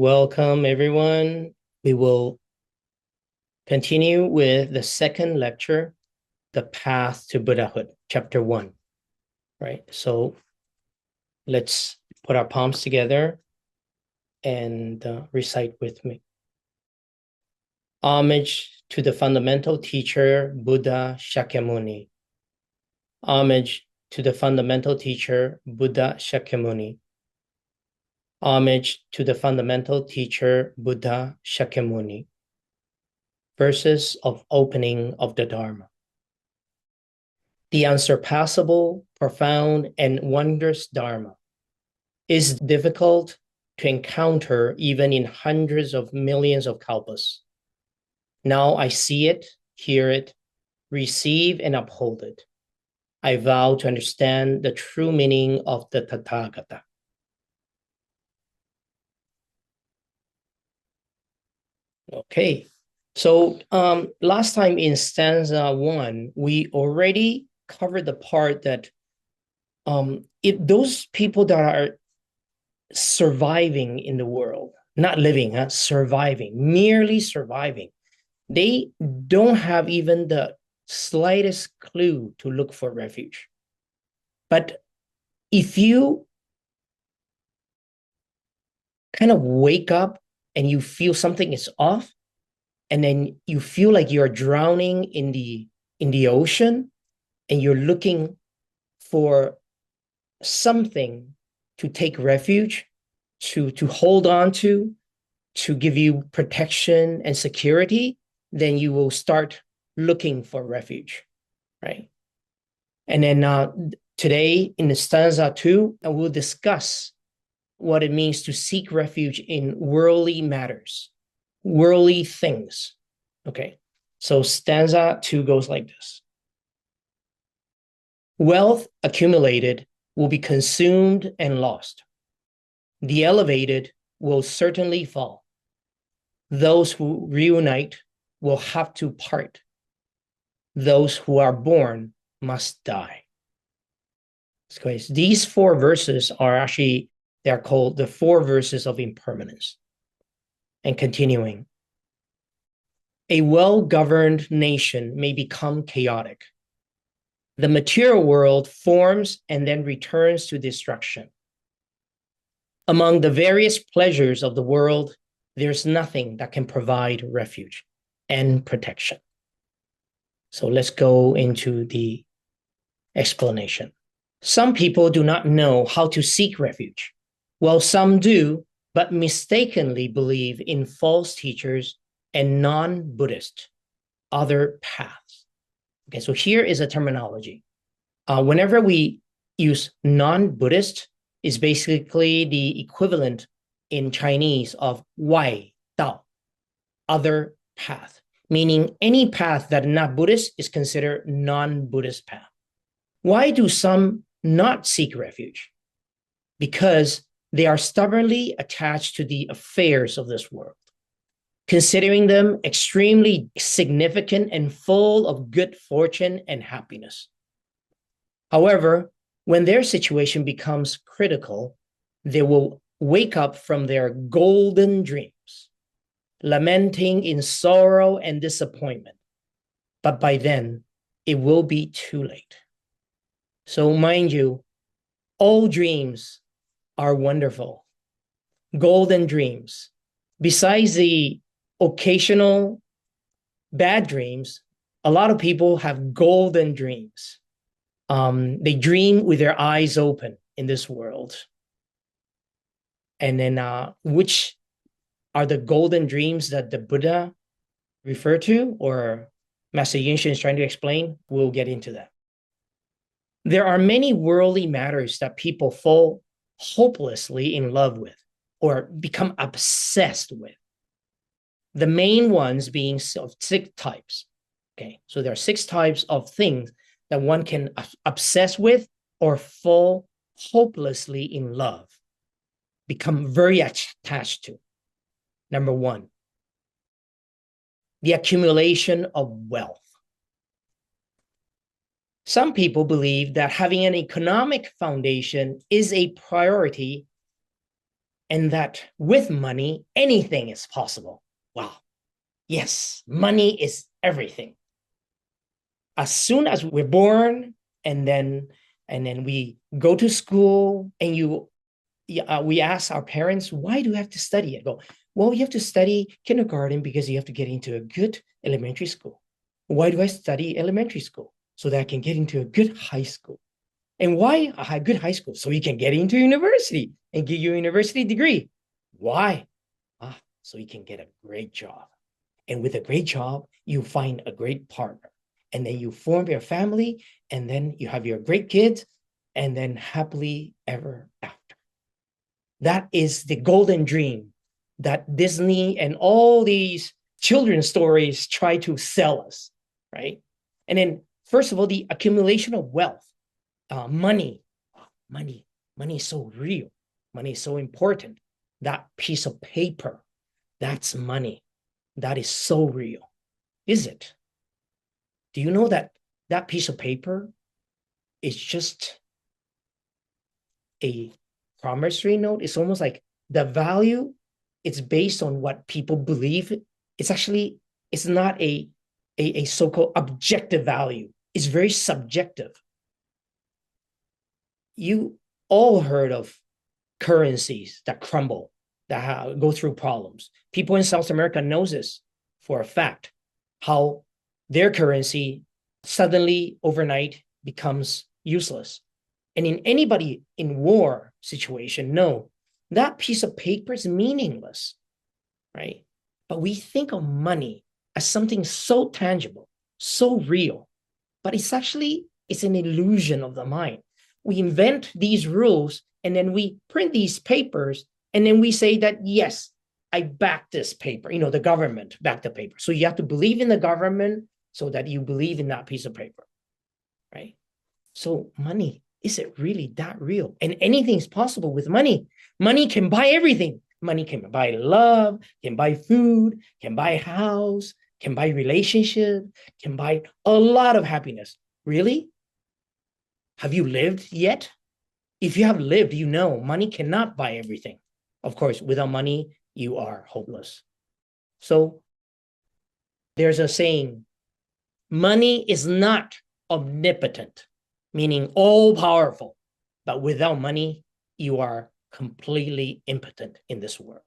Welcome, everyone. We will continue with the second lecture, The Path to Buddhahood, Chapter 1. Right? So let's put our palms together and recite with me. Homage to the fundamental teacher, Buddha Shakyamuni. Homage to the fundamental teacher, Buddha Shakyamuni. Homage to the fundamental teacher, Buddha Shakyamuni. Verses of opening of the Dharma. The unsurpassable, profound, and wondrous Dharma is difficult to encounter even in hundreds of millions of kalpas. Now I see it, hear it, receive and uphold it. I vow to understand the true meaning of the Tathagata. Okay, so last time in stanza 1, we already covered the part that those people that are surviving in the world, not living, surviving, merely surviving, they don't have even the slightest clue to look for refuge. But if you kind of wake up and you feel something is off, and then you feel like you're drowning in the ocean, and you're looking for something to take refuge, to hold on to give you protection and security, then you will start looking for refuge, right? And then today in the stanza 2, I will discuss what it means to seek refuge in worldly matters, worldly things. Okay, so stanza 2 goes like this. Wealth accumulated will be consumed and lost. The elevated will certainly fall. Those who reunite will have to part. Those who are born must die. So these 4 verses are actually, they're called the 4 verses of impermanence. And continuing, a well-governed nation may become chaotic. The material world forms and then returns to destruction. Among the various pleasures of the world, there's nothing that can provide refuge and protection. So let's go into the explanation. Some people do not know how to seek refuge, while some do, but mistakenly believe in false teachers and non-Buddhist other paths. Okay, so here is a terminology. Whenever we use non-Buddhist, is basically the equivalent in Chinese of Wai Dao, other path, meaning any path that not Buddhist is considered non-Buddhist path. Why do some not seek refuge? Because they are stubbornly attached to the affairs of this world, considering them extremely significant and full of good fortune and happiness. However, when their situation becomes critical, they will wake up from their golden dreams, lamenting in sorrow and disappointment. But by then, it will be too late. So mind you, all dreams are wonderful, golden dreams. Besides the occasional bad dreams, a lot of people have golden dreams. They dream with their eyes open in this world. And then which are the golden dreams that the Buddha referred to, or Master Yinshun is trying to explain? We'll get into that. There are many worldly matters that people fall hopelessly in love with or become obsessed with. The main ones being of 6 types. Okay, so there are 6 types of things that one can obsess with or fall hopelessly in love, become very attached to. Number 1, the accumulation of wealth. Some people believe that having an economic foundation is a priority and that with money, anything is possible. Wow. Yes, money is everything. As soon as we're born, and then we go to school, and we ask our parents, why do you have to study? I go, well, you have to study kindergarten because you have to get into a good elementary school. Why do I study elementary school? So that I can get into a good high school. And why a good high school? So you can get into university and get your university degree. Why? So you can get a great job. And with a great job, you find a great partner. And then you form your family, and then you have your great kids, and then happily ever after. That is the golden dream that Disney and all these children's stories try to sell us, right? And then, first of all, the accumulation of wealth, money is so real. Money is so important. That piece of paper, that's money. That is so real. Is it? Do you know that that piece of paper is just a promissory note? It's almost like the value, it's based on what people believe. It's not a so-called objective value. It's very subjective. You all heard of currencies that crumble, that go through problems. People in South America know this for a fact, how their currency suddenly overnight becomes useless. And in anybody in war situation, no, that piece of paper is meaningless, right? But we think of money as something so tangible, so real, but it's an illusion of the mind. We invent these rules, and then we print these papers, and then we say that, yes, I back this paper. The government backed the paper. So you have to believe in the government so that you believe in that piece of paper, right? So money, is it really that real? And anything's possible with money. Money can buy everything. Money can buy love, can buy food, can buy a house, can buy relationship, can buy a lot of happiness. Really? Have you lived yet? If you have lived, you know money cannot buy everything. Of course, without money, you are hopeless. So there's a saying, money is not omnipotent, meaning all powerful, but without money, you are completely impotent in this world.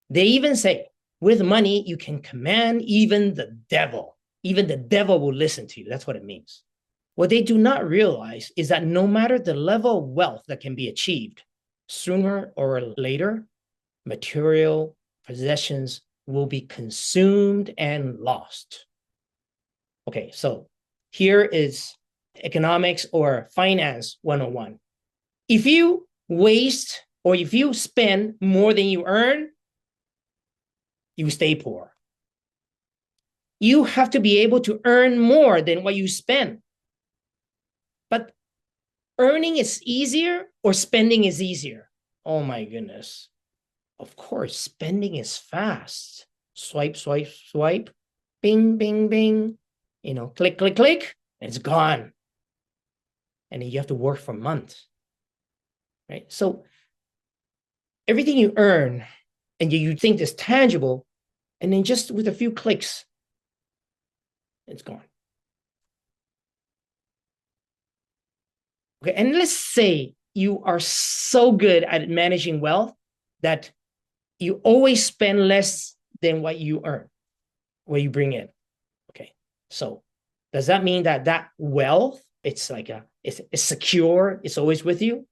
They even say, with money, you can command even the devil. Even the devil will listen to you. That's what it means. What they do not realize is that no matter the level of wealth that can be achieved, sooner or later, material possessions will be consumed and lost. Okay, so here is economics or finance 101. If you waste or if you spend more than you earn, you stay poor. You have to be able to earn more than what you spend. But earning is easier or spending is easier? Oh my goodness. Of course, spending is fast. Swipe, swipe, swipe, bing, bing, bing. Click, click, click, and it's gone. And then you have to work for months, right? So everything you earn and you think is tangible, and then just with a few clicks, it's gone. Okay, and let's say you are so good at managing wealth that you always spend less than what you earn, what you bring in. Okay, so does that mean that that wealth, it's secure, it's always with you?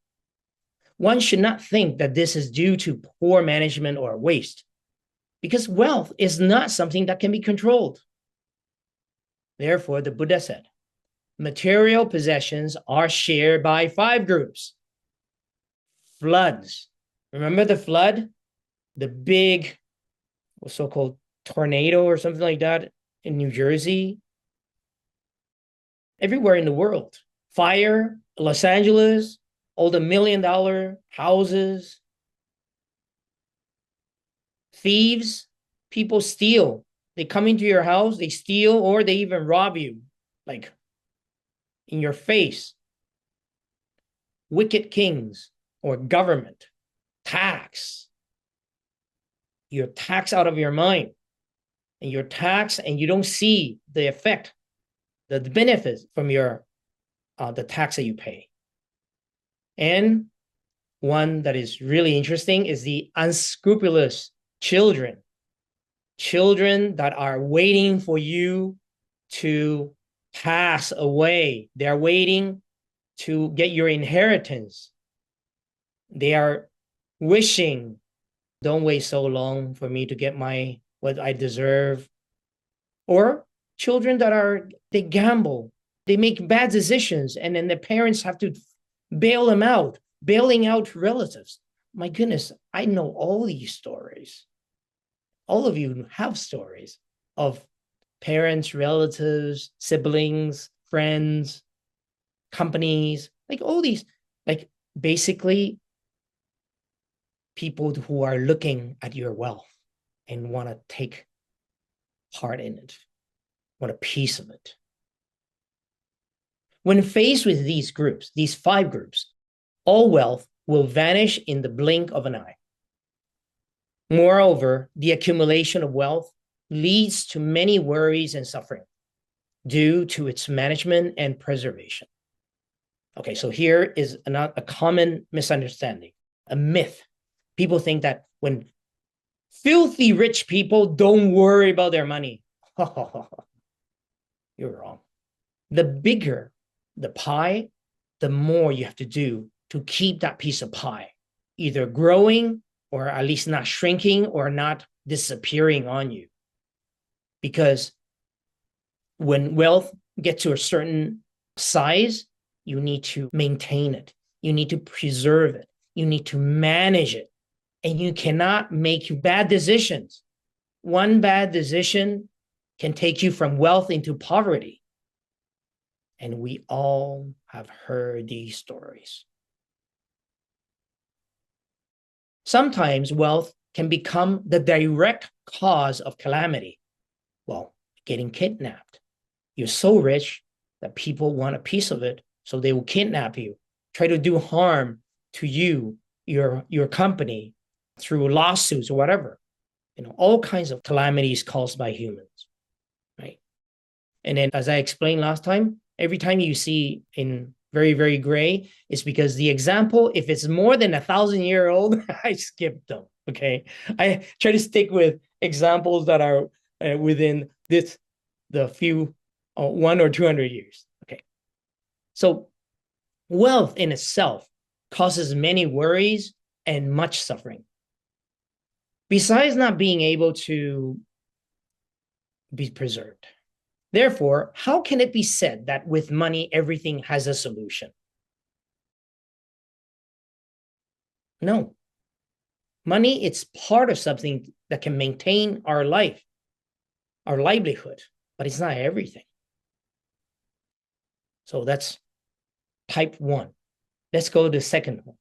One should not think that this is due to poor management or waste, because wealth is not something that can be controlled. Therefore, the Buddha said, material possessions are shared by 5 groups. Floods. Remember the flood? The big so-called tornado or something like that in New Jersey? Everywhere in the world. Fire, Los Angeles, all the $1 million houses. Thieves, people steal. They come into your house, they steal, or they even rob you, like in your face. Wicked kings or government. tax. You're taxed out of your mind. And you're taxed and you don't see the effect, the benefits from your the tax that you pay. And one that is really interesting is the unscrupulous children. Children that are waiting for you to pass away. They're waiting to get your inheritance. They are wishing, don't wait so long for me to get what I deserve. Or children they gamble, they make bad decisions, and then the parents have to bail them out, bailing out relatives. My goodness, I know all these stories. All of you have stories of parents, relatives, siblings, friends, companies, like all these, like basically people who are looking at your wealth and want to take part in it, want a piece of it. When faced with these groups, these 5 groups, all wealth will vanish in the blink of an eye. Moreover, the accumulation of wealth leads to many worries and suffering due to its management and preservation. Okay, so here is a common misunderstanding, a myth. People think that when filthy rich people don't worry about their money. You're wrong. The bigger the pie, the more you have to do to keep that piece of pie either growing or at least not shrinking or not disappearing on you. Because when wealth gets to a certain size, you need to maintain it. You need to preserve it. You need to manage it. And you cannot make bad decisions. One bad decision can take you from wealth into poverty. And we all have heard these stories. Sometimes wealth can become the direct cause of calamity. Well, getting kidnapped. You're so rich that people want a piece of it, so they will kidnap you, try to do harm to you, your company, through lawsuits or whatever. All kinds of calamities caused by humans, right? And then, as I explained last time, every time you see in very, very gray, it's because the example, if it's more than 1,000-year-old, I skip them, okay? I try to stick with examples that are within the few 100 or 200 years, okay? So wealth in itself causes many worries and much suffering. Besides not being able to be preserved. Therefore, how can it be said that with money, everything has a solution? No. Money, it's part of something that can maintain our life, our livelihood, but it's not everything. So that's type 1. Let's go to the second one.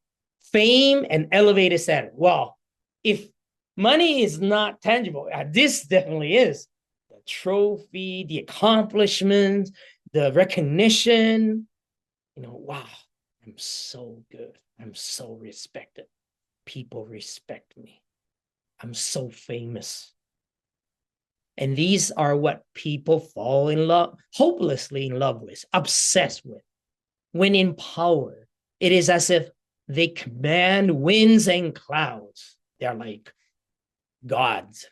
Fame and elevated status. Well, if money is not tangible, this definitely is. The trophy, the accomplishments, the recognition. Wow, I'm so good. I'm so respected. People respect me. I'm so famous. And these are what people fall in love, hopelessly in love with, obsessed with. When in power, it is as if they command winds and clouds. They're like gods.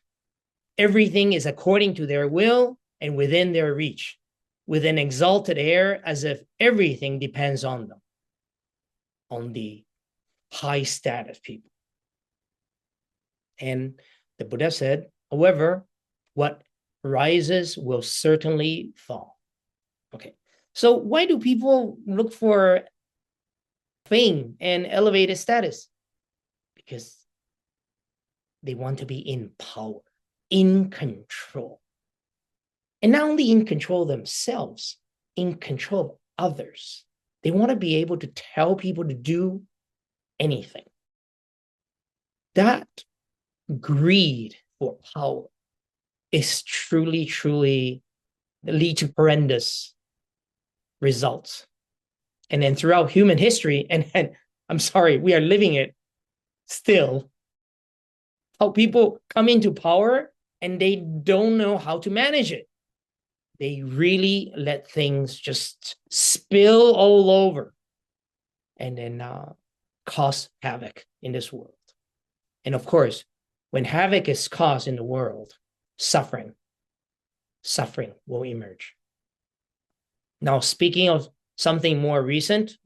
Everything is according to their will and within their reach, with an exalted air as if everything depends on them, on the high status people. And the Buddha said, however, what rises will certainly fall. Okay, so why do people look for fame and elevated status? Because they want to be in power, in control. And not only in control of themselves, in control of others. They want to be able to tell people to do anything. That greed for power is truly, truly lead to horrendous results. And then throughout human history, and I'm sorry, we are living it still, how people come into power and they don't know how to manage it. They really let things just spill all over and then cause havoc in this world. And of course, when havoc is caused in the world, suffering will emerge. Now, speaking of something more recent,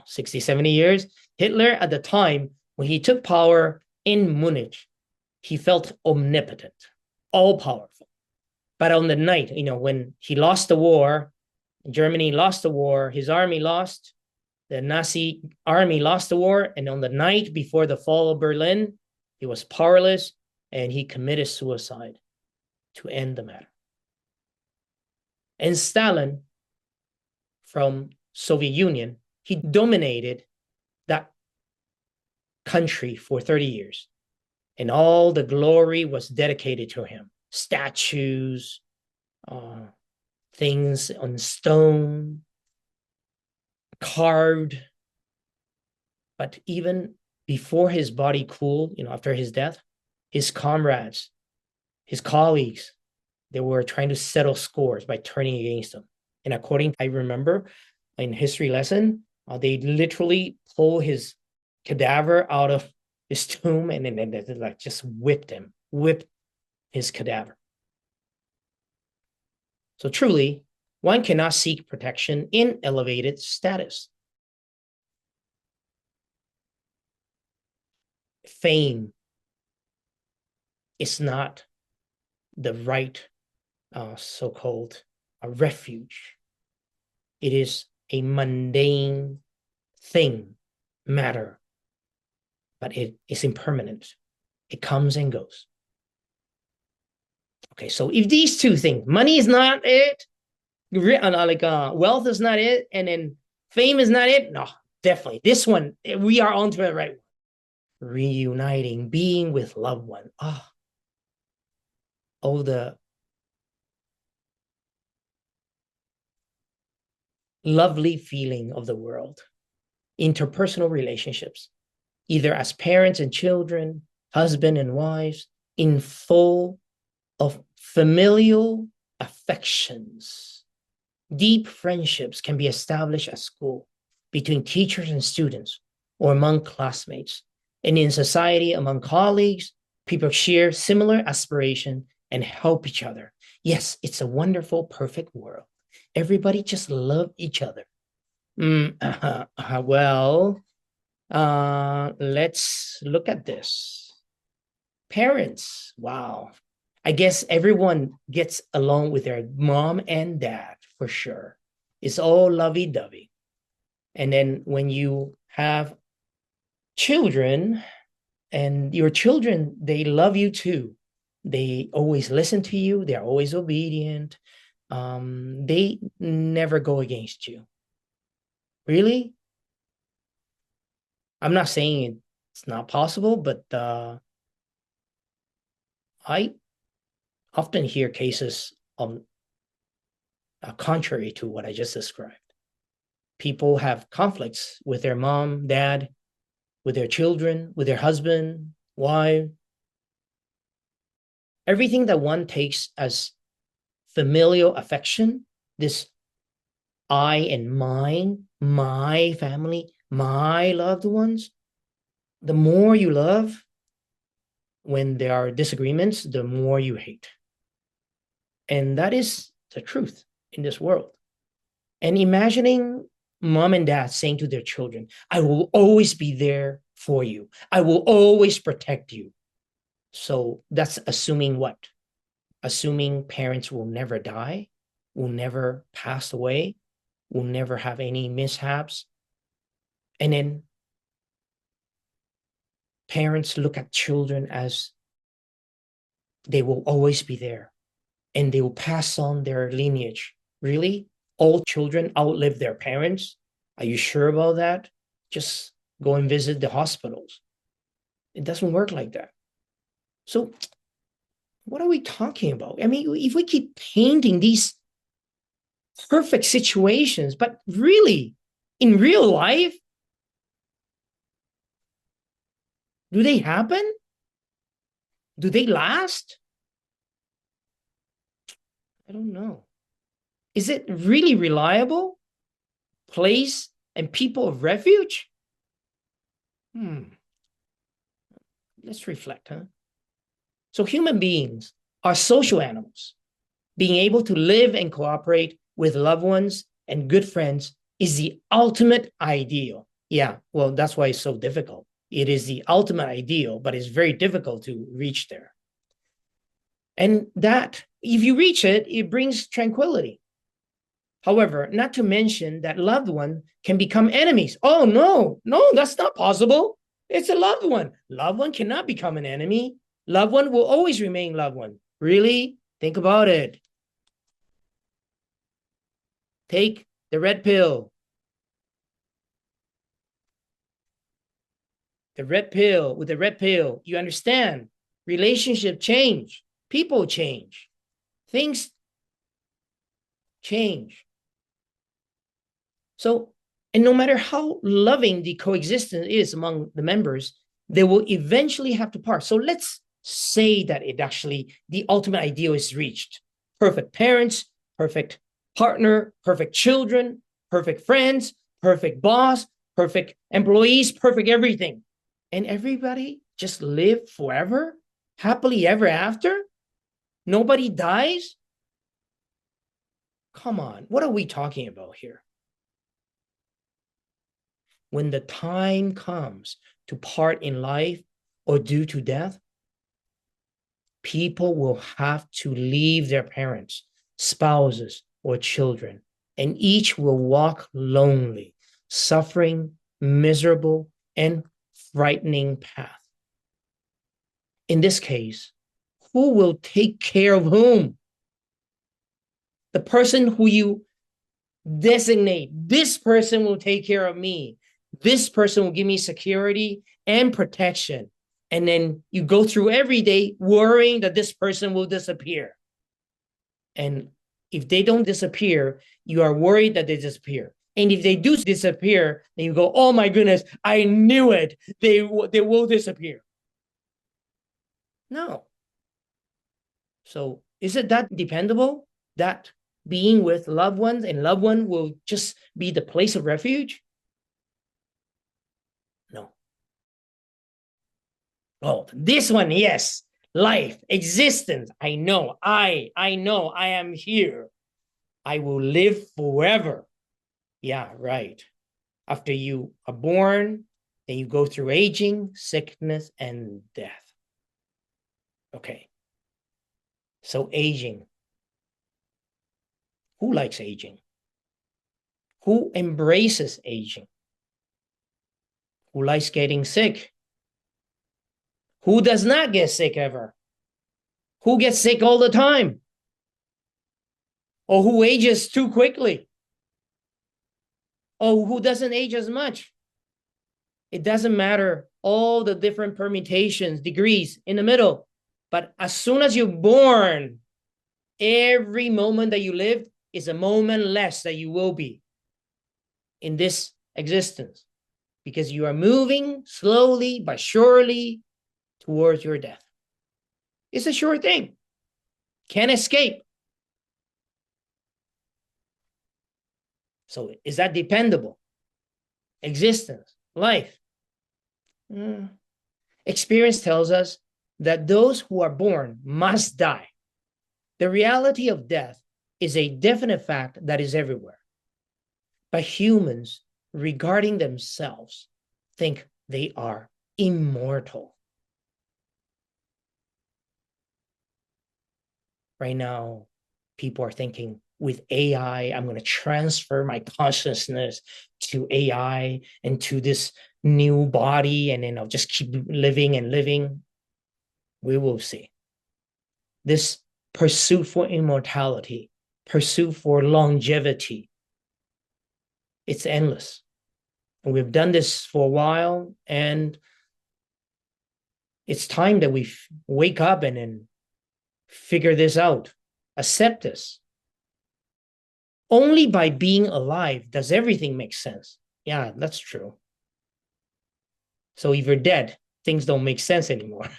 60, 70 years, Hitler at the time, when he took power in Munich, he felt omnipotent, all powerful. But on the night, when he lost the war, Germany lost the war, his army lost, the Nazi army lost the war, and on the night before the fall of Berlin, he was powerless and he committed suicide to end the matter. And Stalin, from Soviet Union, he dominated that country for 30 years. And all the glory was dedicated to him. Statues, things on stone, carved. But even before his body cooled, after his death, his comrades, his colleagues, they were trying to settle scores by turning against him. And according, I remember in history lesson, they literally pull his cadaver out of his tomb and then like just whipped his cadaver. So truly, one cannot seek protection in elevated status. Fame is not the right so-called refuge. It is a mundane thing, matter, but it is impermanent. It comes and goes. Okay, so if these two things, money is not it, wealth is not it, and then fame is not it, no, definitely. This one, we are onto it right. Reuniting, being with loved one. The lovely feeling of the world. Interpersonal relationships, either as parents and children, husband and wives, in full of familial affections. Deep friendships can be established at school between teachers and students or among classmates. And in society, among colleagues, people share similar aspiration and help each other. Yes, it's a wonderful, perfect world. Everybody just love each other. Let's look at this. Parents, wow. I guess everyone gets along with their mom and dad for sure. It's all lovey-dovey. And then when you have children, and your children, they love you too. They always listen to you. They're always obedient. They never go against you. Really? I'm not saying it's not possible, but I often hear cases contrary to what I just described. People have conflicts with their mom, dad, with their children, with their husband, wife. Everything that one takes as familial affection, this I and mine, my family, my loved ones, the more you love, when there are disagreements, the more you hate. And that is the truth in this world. And imagining mom and dad saying to their children, I will always be there for you. I will always protect you. So that's assuming what? Assuming parents will never die, will never pass away, will never have any mishaps. And then parents look at children as they will always be there and they will pass on their lineage. Really? All children outlive their parents? Are you sure about that? Just go and visit the hospitals. It doesn't work like that. So what are we talking about? I mean, if we keep painting these perfect situations, but really, in real life, Do they happen? Do they last? I don't know. Is it really reliable? Place and people of refuge? Let's reflect, huh? So human beings are social animals. Being able to live and cooperate with loved ones and good friends is the ultimate ideal. Yeah, well, that's why it's so difficult. It is the ultimate ideal, but it's very difficult to reach there. And that, if you reach it, it brings tranquility. However, not to mention that loved one can become enemies. Oh, no, that's not possible. It's a loved one. Loved one cannot become an enemy. Loved one will always remain loved one. Really? Think about it. Take the red pill. The red pill, with the red pill, you understand relationship change, people change, things change. So, and no matter how loving the coexistence is among the members, they will eventually have to part. So let's say that it actually, the ultimate ideal is reached. Perfect parents, perfect partner, perfect children, perfect friends, perfect boss, perfect employees, perfect everything. And everybody just live forever, happily ever after? Nobody dies? Come on, what are we talking about here? When the time comes to part in life or due to death, people will have to leave their parents, spouses, or children, and each will walk lonely, suffering, miserable, and frightening path. In this case, who will take care of whom? The person who you designate, this person will take care of me. This person will give me security and protection. And then you go through every day worrying that this person will disappear. And if they don't disappear, you are worried that they disappear. And if they do disappear, then you go, oh my goodness, I knew it. They will disappear. No. So is it that dependable? That being with loved ones and loved one will just be the place of refuge? No. Oh, this one, yes. Life, existence. I know I am here. I will live forever. Yeah, right. After you are born, then you go through aging, sickness, and death. Okay. So aging. Who likes aging? Who embraces aging? Who likes getting sick? Who does not get sick ever? Who gets sick all the time? Or who ages too quickly? Or who doesn't age as much? It doesn't matter all the different permutations, degrees in the middle. But as soon as you're born, every moment that you lived is a moment less that you will be in this existence, because you are moving slowly but surely towards your death. It's a sure thing. Can't escape. So is that dependable? Existence, life. Experience tells us that those who are born must die. The reality of death is a definite fact that is everywhere. But humans, regarding themselves, think they are immortal. Right now, people are thinking, with AI, I'm going to transfer my consciousness to AI and to this new body, and then I'll just keep living and living. We will see. This pursuit for immortality, pursuit for longevity, it's endless. And we've done this for a while, and it's time that we wake up and then figure this out, accept this. Only by being alive does everything make sense. Yeah, that's true. So if you're dead, things don't make sense anymore.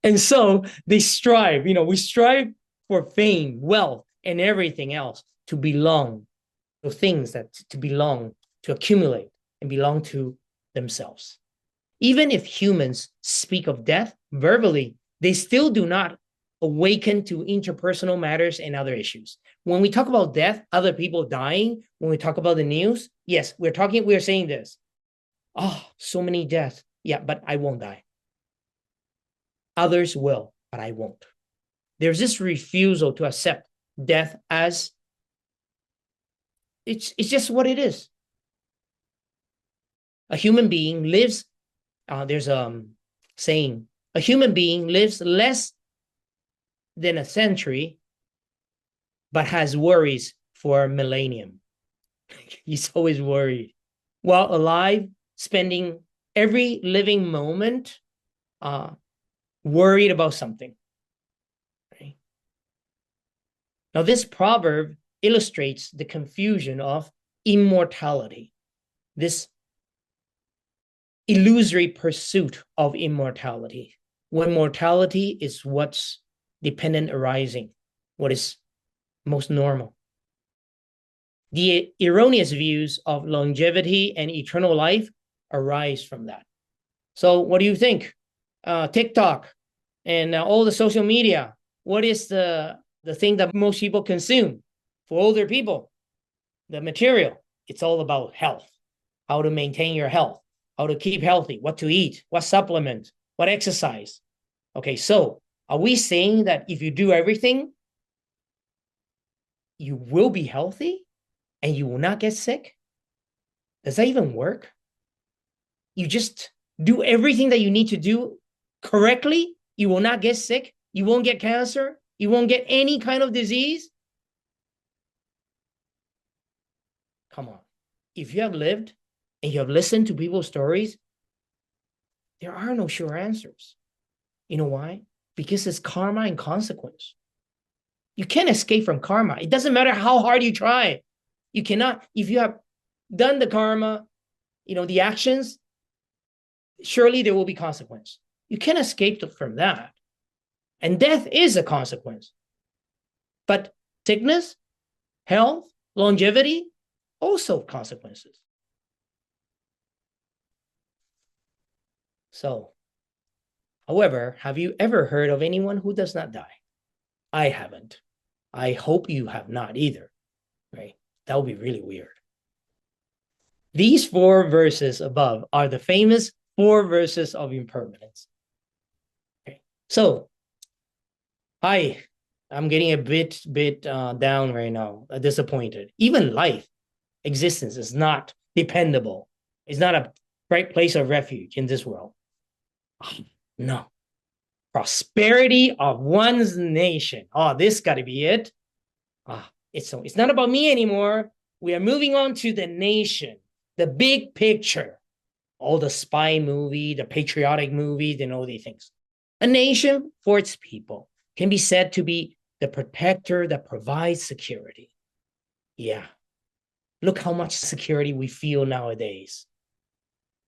And so they strive, we strive for fame, wealth, and everything else to belong to things that to belong, to accumulate and belong to themselves. Even if humans speak of death verbally, they still do not awaken to interpersonal matters and other issues. When we talk about death, other people dying, when we talk about the news, yes, we're saying this. Oh, so many deaths. Yeah, but I won't die. Others will, but I won't. There's this refusal to accept death as it's just what it is. A human being lives, there's a saying, a human being lives less than a century, but has worries for a millennium. He's always worried. While alive, spending every living moment worried about something. Right? Now, this proverb illustrates the confusion of immortality, this illusory pursuit of immortality, when mortality is what's dependent arising, what is most normal. The erroneous views of longevity and eternal life arise from that. So what do you think? TikTok and all the social media, what is the thing that most people consume for older people? The material. It's all about health, how to maintain your health, how to keep healthy, what to eat, what supplement, what exercise. Okay, so are we saying that if you do everything, you will be healthy and you will not get sick? Does that even work? You just do everything that you need to do correctly, you will not get sick, you won't get cancer, you won't get any kind of disease? Come on. If you have lived and you have listened to people's stories, there are no sure answers. You know why? Because it's karma and consequence. You can't escape from karma. It doesn't matter how hard you try. You cannot, if you have done the karma, the actions, surely there will be consequence. You can't escape from that. And death is a consequence. But sickness, health, longevity, also consequences. So, however, have you ever heard of anyone who does not die? I haven't. I hope you have not either, right? That would be really weird. These 4 verses above are the famous 4 verses of impermanence. Okay. So, I'm getting a bit down right now, disappointed. Even life, existence is not dependable. It's not a right place of refuge in this world. No. Prosperity of one's nation. This got to be it. It's not about me anymore. We are moving on to the nation, the big picture. All the spy movie, the patriotic movies, and all these things. A nation for its people can be said to be the protector that provides security. Yeah. Look how much security we feel nowadays.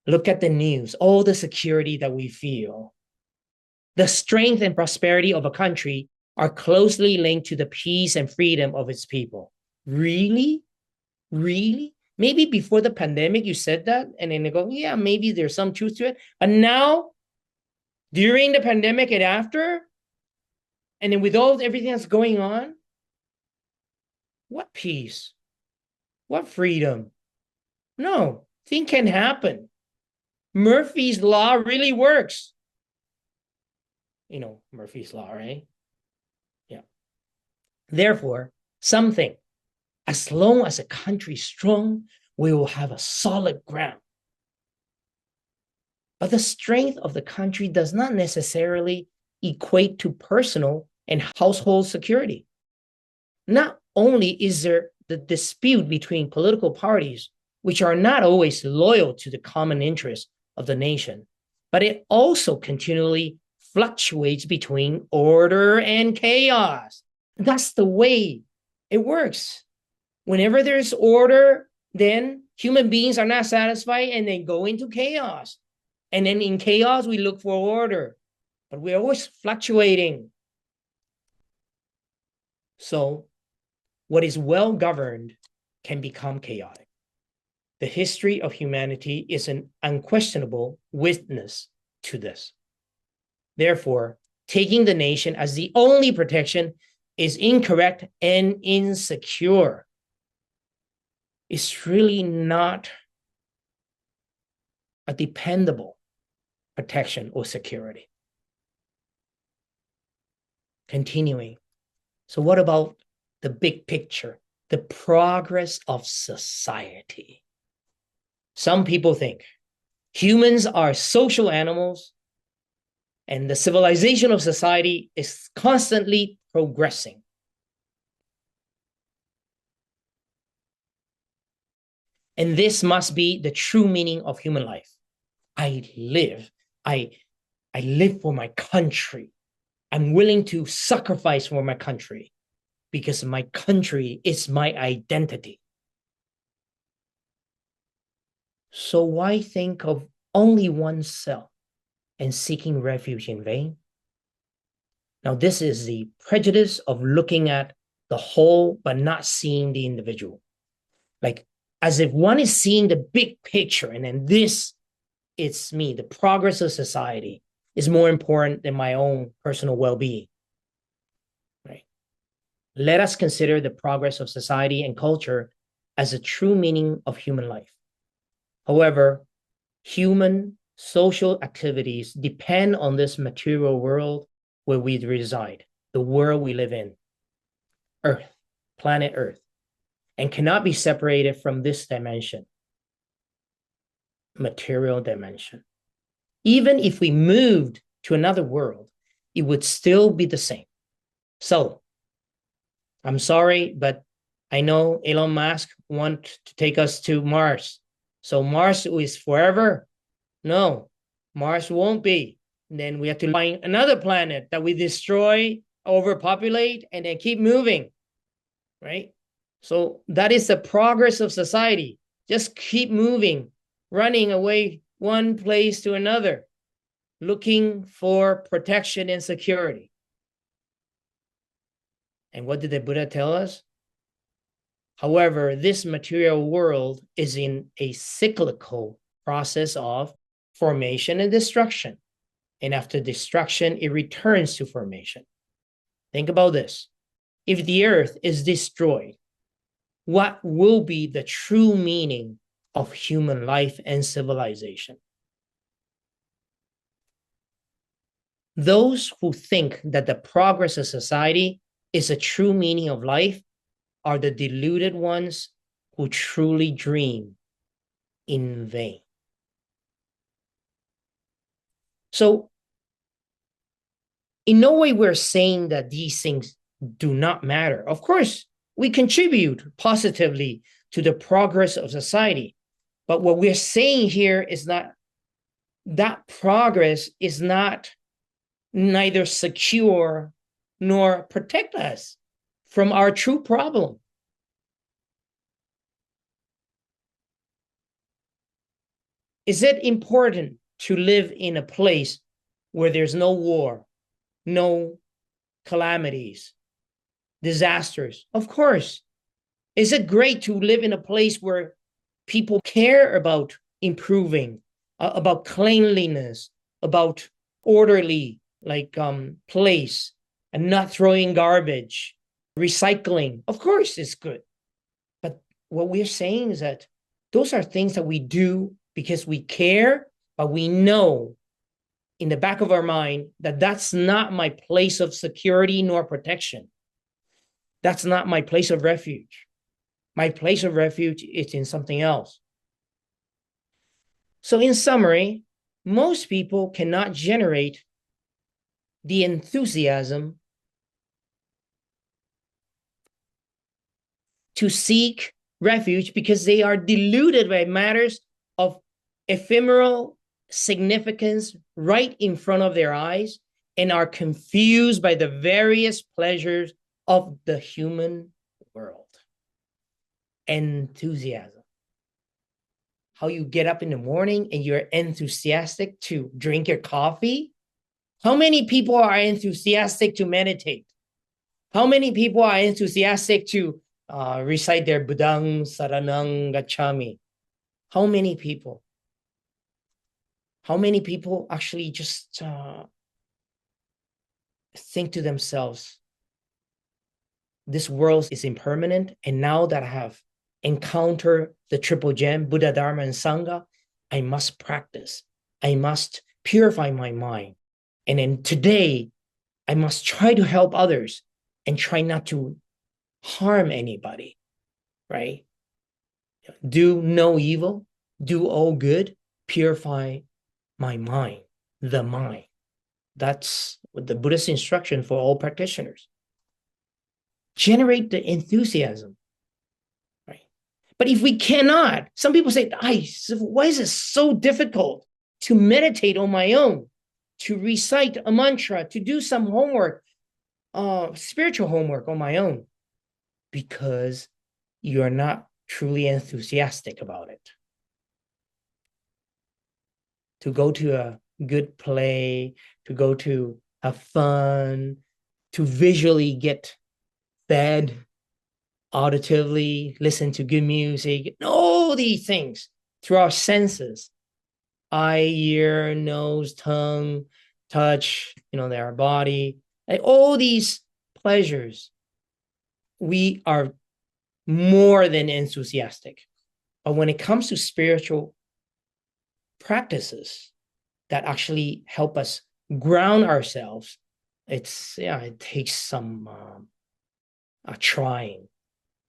Look at the news, all the security that we feel. The strength and prosperity of a country are closely linked to the peace and freedom of its people. Really? Really? Maybe before the pandemic, you said that, and then they go, yeah, maybe there's some truth to it. But now, during the pandemic and after, and then with everything that's going on, what peace? What freedom? No, things can happen. Murphy's Law really works. Murphy's Law, right? Yeah. Therefore, something, as long as a country is strong, we will have a solid ground. But the strength of the country does not necessarily equate to personal and household security. Not only is there the dispute between political parties, which are not always loyal to the common interest of the nation, but it also continually fluctuates between order and chaos. That's the way it works. Whenever there's order, then human beings are not satisfied and they go into chaos. And then in chaos, we look for order, but we're always fluctuating. So what is well governed can become chaotic. The history of humanity is an unquestionable witness to this. Therefore, taking the nation as the only protection is incorrect and insecure. It's really not a dependable protection or security. Continuing. So what about the big picture, the progress of society? Some people think humans are social animals and the civilization of society is constantly progressing. And this must be the true meaning of human life. I live for my country. I'm willing to sacrifice for my country because my country is my identity. So why think of only oneself and seeking refuge in vain? Now, this is the prejudice of looking at the whole but not seeing the individual. Like, as if one is seeing the big picture and then this, it's me, the progress of society is more important than my own personal well-being. Right? Let us consider the progress of society and culture as a true meaning of human life. However, human social activities depend on this material world where we reside, the world we live in, Earth, planet Earth, and cannot be separated from this dimension, material dimension. Even if we moved to another world, it would still be the same. So, I'm sorry, but I know Elon Musk wants to take us to Mars. So Mars is forever? No, Mars won't be. Then we have to find another planet that we destroy, overpopulate, and then keep moving, right? So that is the progress of society. Just keep moving, running away one place to another, looking for protection and security. And what did the Buddha tell us? However, this material world is in a cyclical process of formation and destruction. And after destruction, it returns to formation. Think about this. If the earth is destroyed, what will be the true meaning of human life and civilization? Those who think that the progress of society is a true meaning of life are the deluded ones who truly dream in vain. So, in no way we're saying that these things do not matter. Of course, we contribute positively to the progress of society. But what we're saying here is not that progress is not neither secure nor protect us from our true problem. Is it important to live in a place where there's no war, no calamities, disasters? Of course. Is it great to live in a place where people care about improving, about cleanliness, about orderly place, and not throwing garbage, recycling? Of course, it's good. But what we're saying is that those are things that we do because we care, but we know in the back of our mind that that's not my place of security nor protection. That's not my place of refuge. My place of refuge is in something else. So in summary, most people cannot generate the enthusiasm to seek refuge because they are deluded by matters of ephemeral significance right in front of their eyes and are confused by the various pleasures of the human world. Enthusiasm. how you get up in the morning and you're enthusiastic to drink your coffee? How many people are enthusiastic to meditate? How many people are enthusiastic to recite their Buddhang Saranang Gacchami? How many people? How many people actually just think to themselves, this world is impermanent, and now that I have encountered the triple gem, Buddha, Dharma, and Sangha, I must practice. I must purify my mind. And then today, I must try to help others and try not to harm anybody, right? Do no evil, do all good, purify my mind, the mind. That's the Buddhist instruction for all practitioners. Generate the enthusiasm, right? But if we cannot, some people say, why is it so difficult to meditate on my own, to recite a mantra, to do some homework, spiritual homework on my own? Because you're not truly enthusiastic about it. To go to a good play, to go to have fun, to visually get fed, auditively listen to good music, all these things through our senses, eye, ear, nose, tongue, touch, their body, like all these pleasures, we are more than enthusiastic. But when it comes to spiritual practices that actually help us ground ourselves, it takes some trying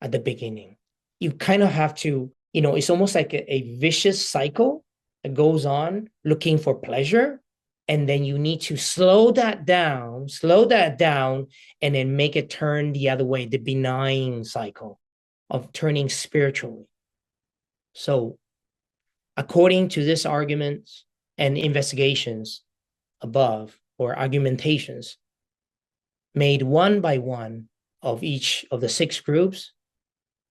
at the beginning. You kind of have to, it's almost like a vicious cycle that goes on looking for pleasure. And then you need to slow that down, and then make it turn the other way, the benign cycle of turning spiritually. So according to this arguments and investigations above, or argumentations made one by one of each of the 6 groups,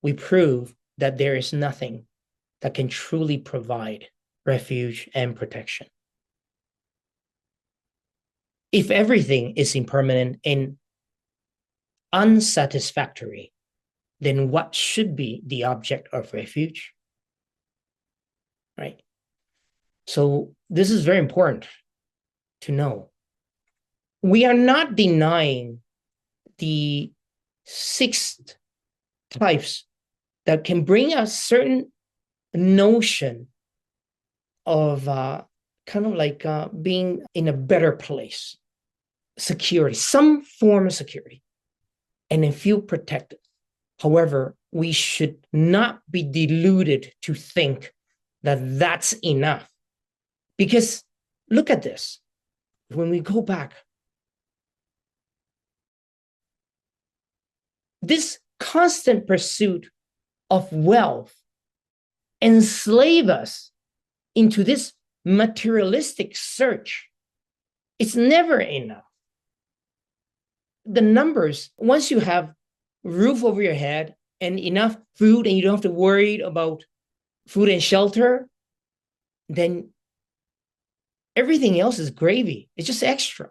we prove that there is nothing that can truly provide refuge and protection. If everything is impermanent and unsatisfactory, then what should be the object of refuge? Right? So this is very important to know. We are not denying the 6 types that can bring a certain notion of kind of like being in a better place, security, some form of security, and then feel protected. However, we should not be deluded to think that that's enough. Because look at this. When we go back, this constant pursuit of wealth enslave us into this materialistic search. It's never enough. The numbers, once you have roof over your head and enough food, and you don't have to worry about food and shelter, then everything else is gravy. It's just extra.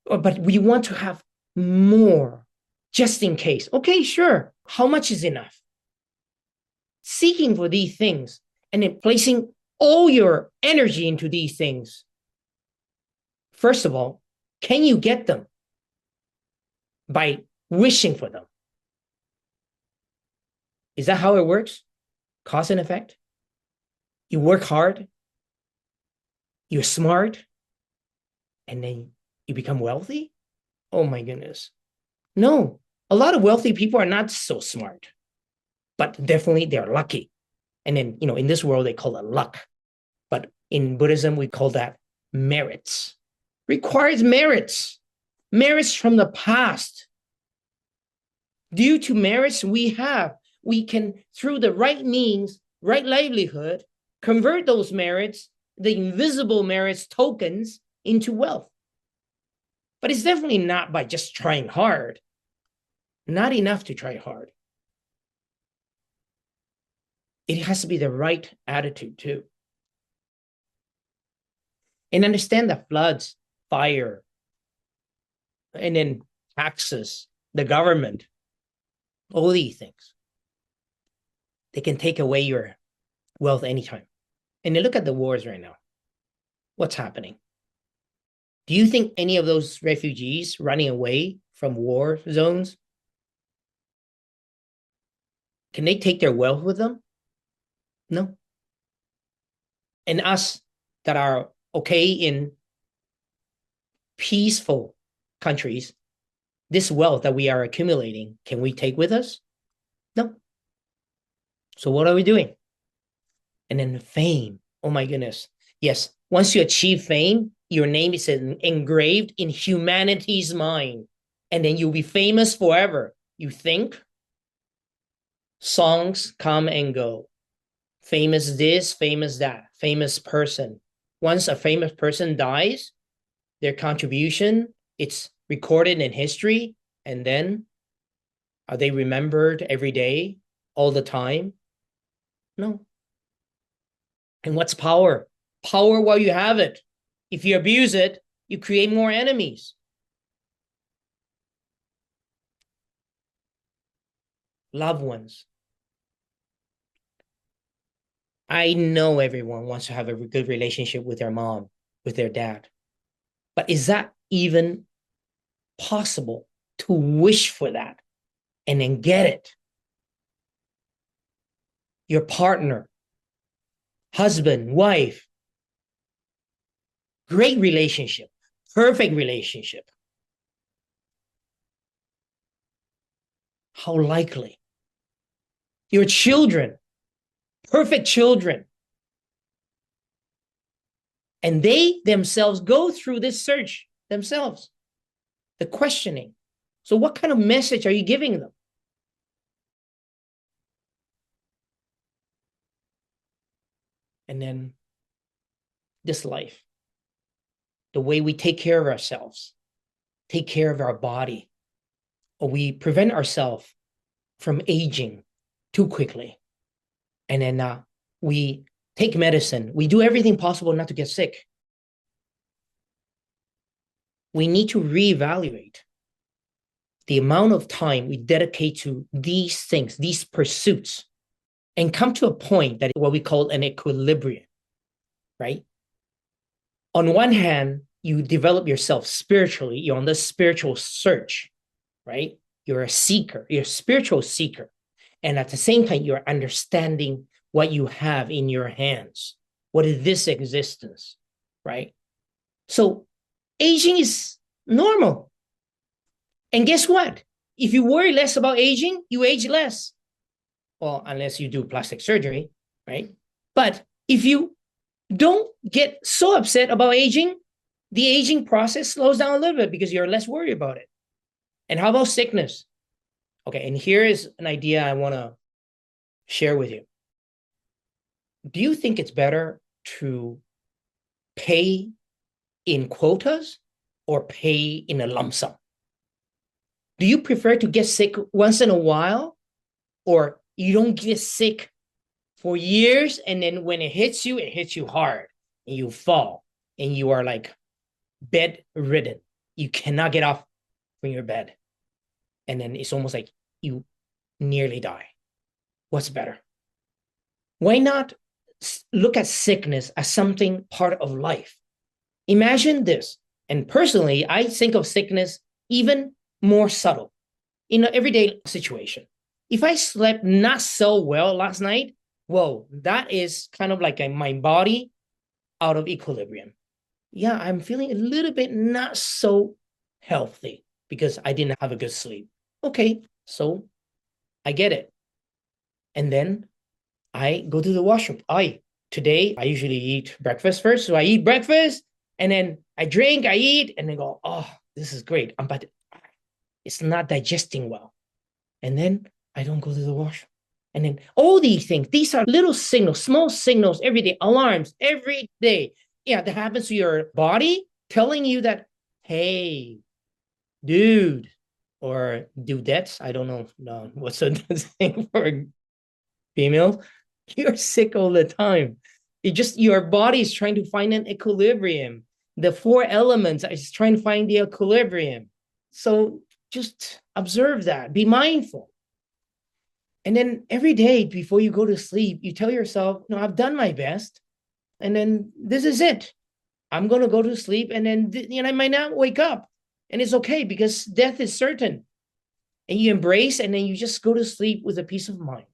But we want to have more just in case. Okay, sure. How much is enough? Seeking for these things and then placing all your energy into these things. First of all, can you get them by wishing for them? Is that how it works? Cause and effect? You work hard, you're smart, and then you become wealthy? Oh my goodness. No, a lot of wealthy people are not so smart, but definitely they're lucky. And then, in this world, they call it luck. But in Buddhism, we call that merits. Requires merits. Merits from the past. Due to merits we can, through the right means, right livelihood, convert those merits, the invisible merits tokens, into wealth. But it's definitely not by just trying hard. Not enough to try hard. it has to be the right attitude too. And understand that floods, fire, and then taxes, the government, all these things, they can take away your wealth anytime. And then look at the wars right now. What's happening? Do you think any of those refugees running away from war zones, can they take their wealth with them? No. And us that are okay in peaceful countries, this wealth that we are accumulating, can we take with us? No. So what are we doing? And then fame. Oh my goodness. Yes. Once you achieve fame, your name is engraved in humanity's mind. And then you'll be famous forever. You think? Songs come and go. Famous this, famous that, famous person. Once a famous person dies, their contribution, it's recorded in history. And then are they remembered every day, all the time? No. And what's power? Power while you have it. If you abuse it, you create more enemies. Loved ones. I know everyone wants to have a good relationship with their mom, with their dad. But is that even possible to wish for that and then get it? Your partner, husband, wife, great relationship, perfect relationship. How likely? Your children, perfect children. And they themselves go through this search themselves, the questioning. So what kind of message are you giving them? And then this life, the way we take care of ourselves, take care of our body, or we prevent ourselves from aging too quickly. And then we take medicine. We do everything possible not to get sick. We need to reevaluate the amount of time we dedicate to these things, these pursuits, and come to a point that what we call an equilibrium, right? On one hand, you develop yourself spiritually. You're on the spiritual search, right? You're a seeker. You're a spiritual seeker. And at the same time, you're understanding what you have in your hands. What is this existence, right? So aging is normal. And guess what? If you worry less about aging, you age less. Well, unless you do plastic surgery, right? But if you don't get so upset about aging, the aging process slows down a little bit because you're less worried about it. And how about sickness? Okay, and here is an idea I want to share with you. Do you think it's better to pay in quotas or pay in a lump sum? Do you prefer to get sick once in a while, or you don't get sick for years and then when it hits you hard and you fall and you are like bedridden? You cannot get off from your bed. And then it's almost like you nearly die. What's better? Why not look at sickness as something part of life? Imagine this. And personally, I think of sickness even more subtle in an everyday situation. If I slept not so well last night, whoa, that is kind of like my body out of equilibrium. Yeah, I'm feeling a little bit not so healthy because I didn't have a good sleep. Okay, so I get it. And then I go to the washroom. Today I usually eat breakfast first. So I eat breakfast and then I drink, I eat, and then go, oh, this is great. But it's not digesting well. And then I don't go to the washroom. And then all these things, these are little signals, small signals every day, alarms every day. Yeah, that happens to your body telling you that, hey, dude, or dudettes. I don't know what's the thing for female. You're sick all the time. It just your body is trying to find an equilibrium. The four elements is trying to find the equilibrium. So just observe that. Be mindful. And then every day before you go to sleep, you tell yourself, no, I've done my best. And then this is it. I'm going to go to sleep. And then I might not wake up. And it's okay because death is certain. And you embrace, and then you just go to sleep with a peace of mind.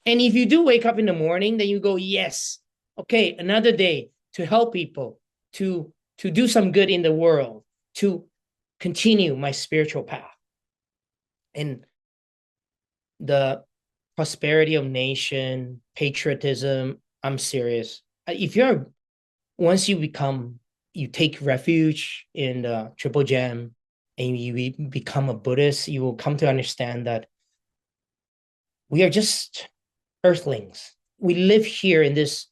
And if you do wake up in the morning, then you go, yes, okay, another day to help people, to do some good in the world, to continue my spiritual path. And the prosperity of nation, patriotism, I'm serious. If you're, once you take refuge in the Triple Gem and you become a Buddhist, you will come to understand that we are just earthlings. We live here in this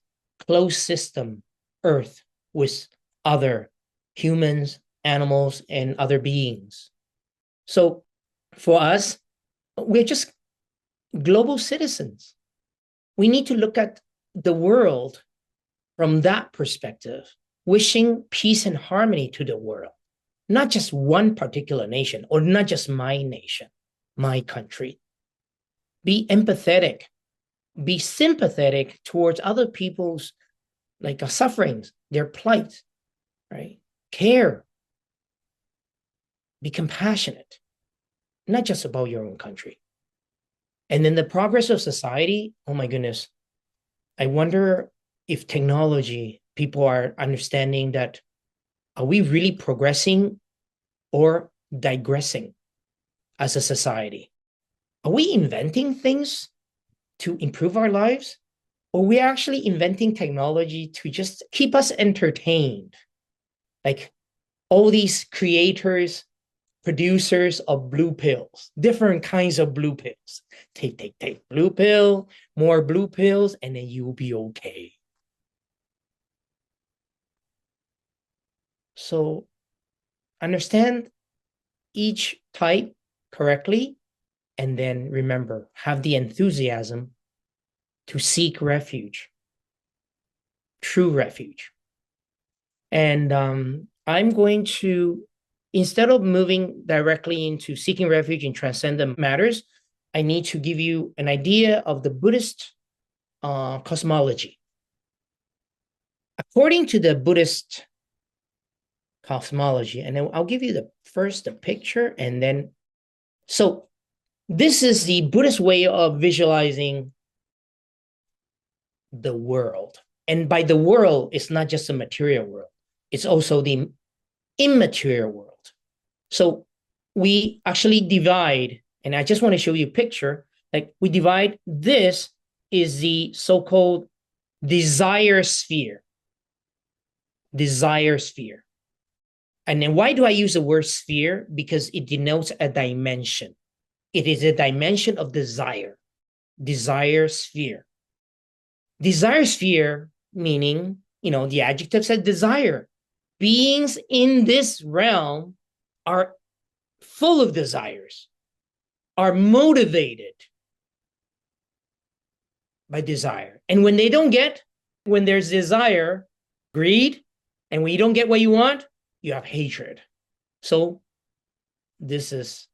closed system, Earth, with other humans, animals, and other beings. So for us, we're just global citizens. We need to look at the world from that perspective, wishing peace and harmony to the world, not just one particular nation or not just my nation, my country. Be empathetic, be sympathetic towards other people's sufferings, their plight, right? Care. Be compassionate, not just about your own country. And then the progress of society, oh my goodness, I wonder if technology, people are understanding that, are we really progressing or digressing as a society? Are we inventing things to improve our lives? Or are we actually inventing technology to just keep us entertained? Like all these creators, producers of blue pills, different kinds of blue pills. Take blue pill, more blue pills, and then you'll be okay. So understand each type correctly, and then remember, have the enthusiasm to seek refuge, true refuge. And I'm going to, instead of moving directly into seeking refuge in transcendent matters, I need to give you an idea of the Buddhist cosmology. According to the Buddhist cosmology, and then I'll give you the picture, and then, so this is the Buddhist way of visualizing the world. And by the world, it's not just the material world, it's also the immaterial world. So we actually divide, and I just want to show you a picture, like we divide, this is the so-called desire sphere. Desire sphere. And then why do I use the word sphere? Because it denotes a dimension. It is a dimension of desire. Desire sphere. Desire sphere, meaning, the adjective said desire. Beings in this realm are full of desires, are motivated by desire. And when when there's desire, greed, and when you don't get what you want, you have hatred. So this is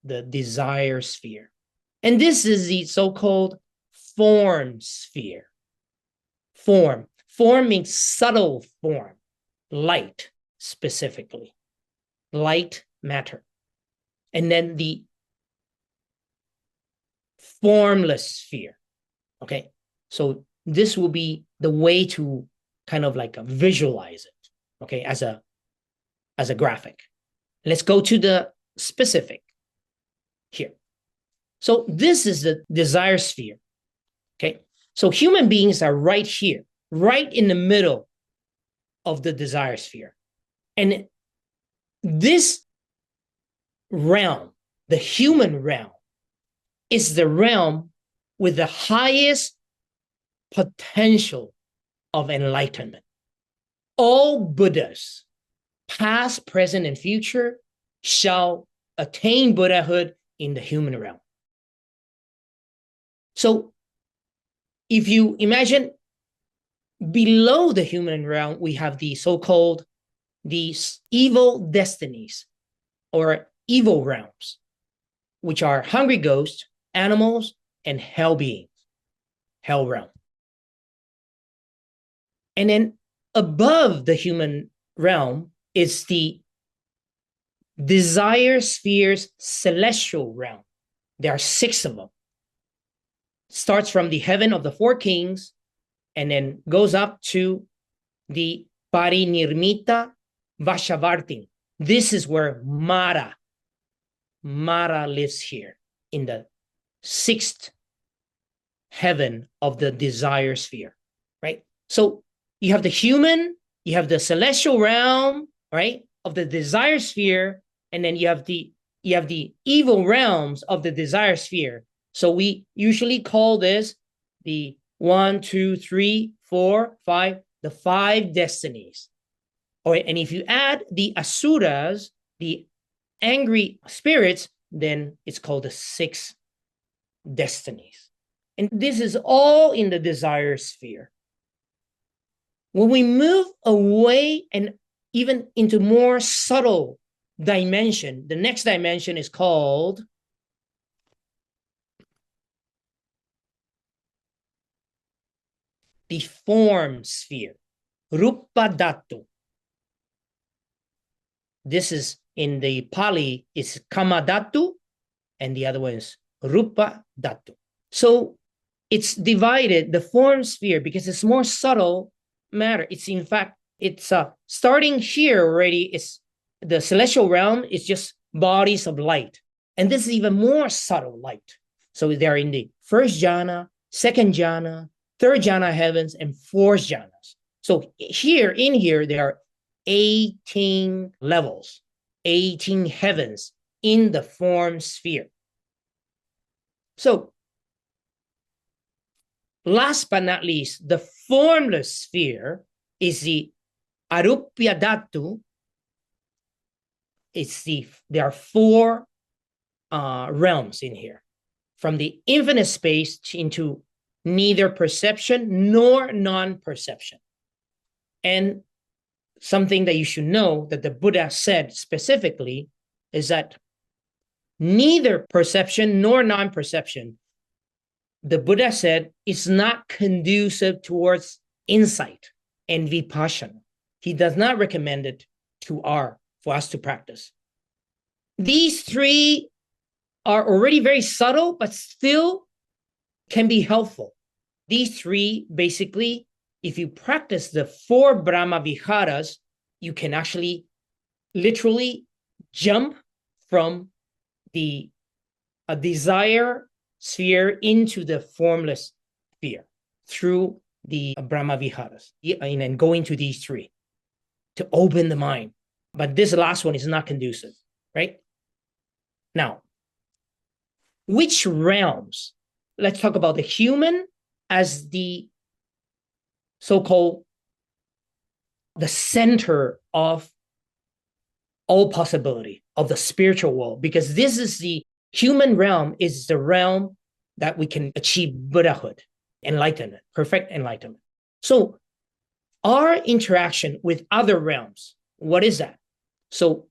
the desire sphere. And this is the so-called form sphere. Form. Form means subtle form, light specifically, light matter. And then the formless sphere. Okay, so this will be the way to kind of visualize it, okay, as a graphic. Let's go to the specific here. So this is the desire sphere, okay? So human beings are right here, right in the middle of the desire sphere. And this realm, the human realm, is the realm with the highest potential of enlightenment. All Buddhas, past, present, and future, shall attain Buddhahood in the human realm. So if you imagine below the human realm, we have the so-called these evil destinies or evil realms, which are hungry ghosts, animals, and hell beings, hell realm. And then above the human realm is the desire sphere's celestial realm. There are 6 of them. Starts from the heaven of the 4 kings and then goes up to the Parinirmita Vashavartin. This is where Mara lives here in the 6th heaven of the desire sphere, right? So you have the human, you have the celestial realm, right, of the desire sphere, and then you have the evil realms of the desire sphere. So we usually call this the 1, 2, 3, 4, 5, the 5 destinies. And if you add the asuras, the angry spirits, then it's called the 6 destinies. And this is all in the desire sphere. When we move away and even into more subtle dimension, the next dimension is called the form sphere, Rupa Dhatu. This is in the Pali, it's Kama Dhatu, and the other one is Rupa Dhatu. So it's divided, the form sphere, because it's more subtle matter. It's in fact, it's starting here already, it's the celestial realm is just bodies of light. And this is even more subtle light. So they're in the 1st jhana, 2nd jhana, 3rd jhana heavens, and 4th jhanas. So in here, there are 18 levels, 18 heavens in the form sphere. So last but not least, the formless sphere is the Arupya Dhatu. There are 4 realms in here, from the infinite space into neither perception nor non-perception. And something that you should know that the Buddha said specifically is that neither perception nor non-perception, the Buddha said, is not conducive towards insight and vipassana. He does not recommend it for us to practice. These 3 are already very subtle, but still can be helpful. These 3, basically, if you practice the 4 Brahma Viharas, you can actually literally jump from the desire sphere into the formless sphere through the Brahma Viharas, and going to these 3 to open the mind. But this last one is not conducive, right? Now, which realms? Let's talk about the human as the so-called the center of all possibility of the spiritual world, because this is the human realm is the realm that we can achieve Buddhahood, enlightenment, perfect enlightenment. So our interaction with other realms, what is that? So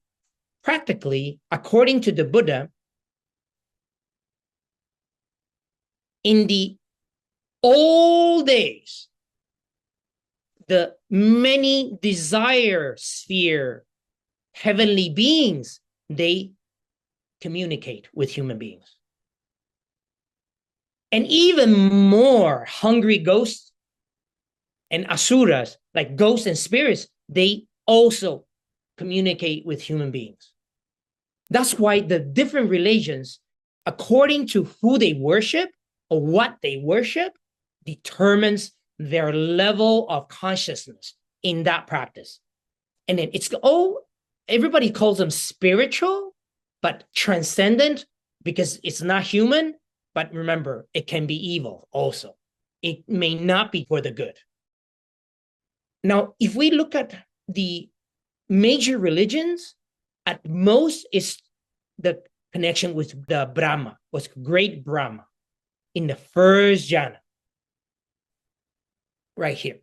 practically, according to the Buddha, in the old days, the many desire sphere heavenly beings, they communicate with human beings. And even more hungry ghosts and asuras, like ghosts and spirits, they also communicate with human beings. That's why the different religions, according to who they worship or what they worship, determines their level of consciousness in that practice. And then everybody calls them spiritual, but transcendent, because it's not human. But remember, it can be evil also. It may not be for the good. Now, if we look at the major religions, at most is the connection with the Brahma, with great Brahma in the 1st jhana. right here.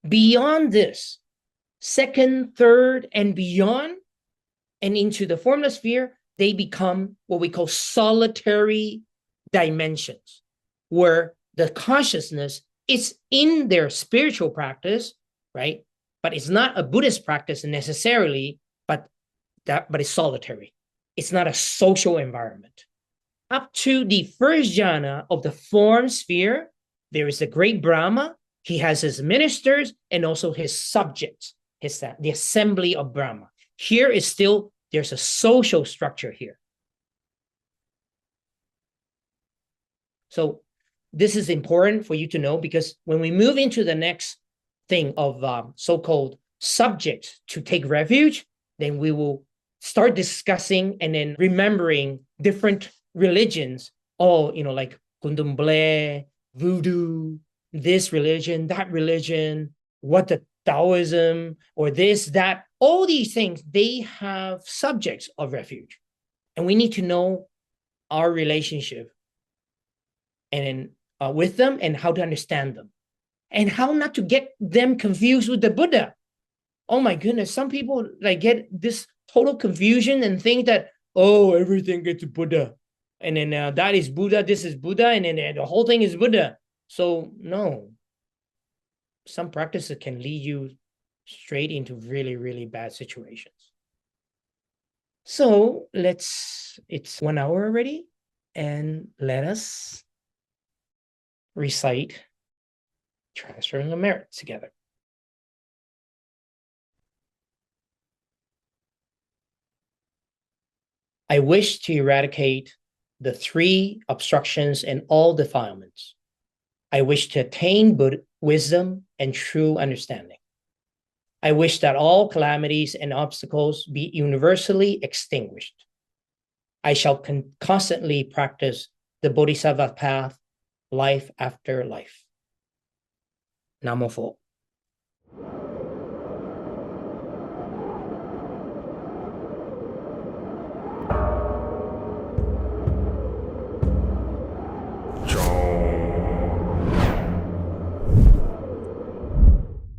Beyond this, second, third, and beyond, and into the formless sphere, they become what we call solitary dimensions, where the consciousness is in their spiritual practice, right? But it's not a Buddhist practice necessarily, but it's solitary. It's not a social environment. Up to the first jhana of the form sphere, there is the great Brahma. He has his ministers and also his subjects, the assembly of Brahma. Here is still, there's a social structure here. So this is important for you to know, because when we move into the next thing of so-called subjects to take refuge, then we will start discussing and then remembering different religions, all, like Candomblé, Voodoo, this religion, that religion, what the Taoism, or this, that, all these things, they have subjects of refuge. And we need to know our relationship and with them, and how to understand them, and how not to get them confused with the Buddha. Oh my goodness, some people like get this total confusion and think that, oh, everything gets Buddha, and then that is Buddha, this is Buddha, and then the whole thing is Buddha. So no, some practices can lead you straight into really, really bad situations. So it's 1 hour already, and let us recite Transferring the Merit together. I wish to eradicate the 3 obstructions and all defilements. I wish to attain wisdom and true understanding. I wish that all calamities and obstacles be universally extinguished. I shall constantly practice the Bodhisattva path, life after life. Namo Pho.